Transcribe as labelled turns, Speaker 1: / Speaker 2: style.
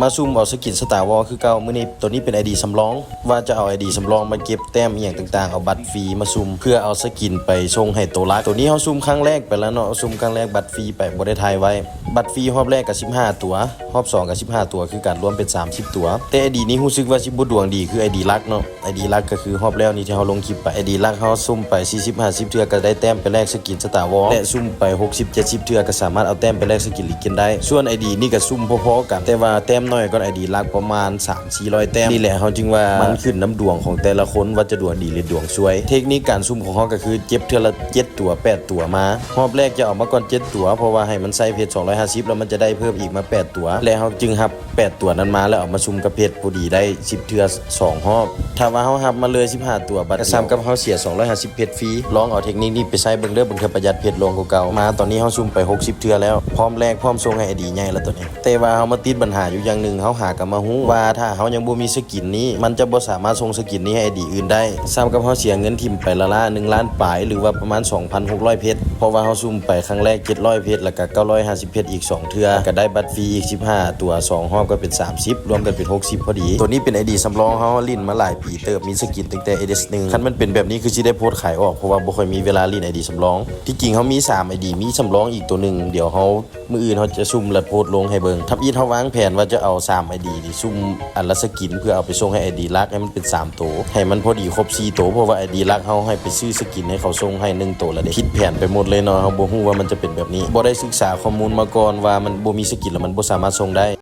Speaker 1: มาซุ่มเอาสกินสตาร์วอลคือเก่ามื้อนี้ตัวนี้เป็น ID สำรองว่าจะเอา ID สำรองมาเก็บแต้มอีหยังต่างๆเอาบัตรฟรีมาซุ่มเพื่อเอาสกินไปส่งให้ตัวลักตัวนี้เฮาซุ่มครั้งแรกไปแล้วเนาะซุ่มครั้งแรกบัตรฟรีไปบ่ได้ถ่ายไว้บัตรฟรีรอบแรกก็15ตัวรอบ2ก็15ตัวคือการรวมเป็น30ตัวแต่ ID นี้รู้สึกว่าสิบ่ดวงดีคือ ID ลักเนาะ ID ลักก็คือรอบแล้วนี่ที่เฮาลงคลิปไป ID ลักเฮาซุ่มไป40-50เทื่อก็ได้แต้มไปแลกสกินสตาร์วอลและซุ่มไป60-70เทื่อก็สามารถเอาแต้มไปแลกสกินลีกได้ส่วน ID นี่ก็ซุ่มพอๆกันแต่ว่าแต้มน้อยกว่า ID ลักประมาณ 3-400 แต้มนี่แหละเฮาจึงว่ามันขึ้นน้ำดวงของแต่ละคนว่าจะดวงดีหรือดวงซวยเทคนิคการซุ่มของเฮาก็คือเก็บเทื่อละ7ตัว8ตัวมารอบแรกจะเอามาก่อน7ตัวเพราะว่าให้มันใส่เพชร250แล้วมันจะได้เพิ่มอีกมา8ตัวแล้วเฮาจึงรับ8ตัวนั้นมาแล้วเอามาซุ่มกับเพชรพอดีได้10เทื่อ2รอบถ้าว่าเฮารับมาเลย15ตัวบัดซ้ำกับเฮาเสีย250เพชรฟรีลองเอาเทคนิคนี้ไปใช้เบิ่งเด้อเบิ่งคือประหยัดเพชรลงกว่าเก่ามาตอนนี้เฮาซุ่มไป60เทื่อแล้วพร้อมแลกพร้อมส่งให้ ID ใหญ่แล้วตัวนี้แต่ว่าเฮามาติดปัญหาอยู่อย่างนึงเฮาหากันมาฮู้ว่าถ้าเฮายังบ่มีสกินนี้มันจะบ่สามารถส่งสกินนี้ให้ ID อื่นได้ซ้ำกับเฮาเสียเงินทิ่มไปละ1ล้านปลายหรือว่าประมาณ 2,600 เพชรเพราะว่าเฮาซุ่มไปครั้งแรก700เพชรแล้วก็950เพชรอีก2เทื่อก็ได้บัตรฟรีอีก15ตัว2รอบก็เป็น30รวมกันเป็น60พอดีตัวนี้เป็น ID สำรองเฮาลิ้นมาหลายปีเติบมีสกินตั้งแต่ AS1 คันมันเป็นแบบนี้คือสิได้โพสต์ขายออกเพราะว่าบ่ค่อยมีเวลาลิ้น ID สำรองที่จริงเฮามี3 ID มีสำรองอีกตัวนึงเดี๋ยวเฮามื้ออื่นเฮาจะซุ่มและโพสต์ลงให้เบิ่งทับอีทเฮาวางแผนว่าจะเอา3 ID ที่ซุ่มอันละสกินเพื่อเอาไปส่งให้ ID ลักให้มันเป็น3ตัวให้มันพอดีครบ4ตัวเพราะว่า ID ลักเฮาให้ไปซื้อสกินให้เขาส่งให้1ตัวแล้วเด้ผิดแผนไปหมดเลยเนาะเฮาบ่ฮู้ว่ามันจะเป็นแบบนี้บ่ได้ศึกษาข้อมูลมาก่อนว่ามันบ่มีสกินแล้วมันบ่สามารถส่งได้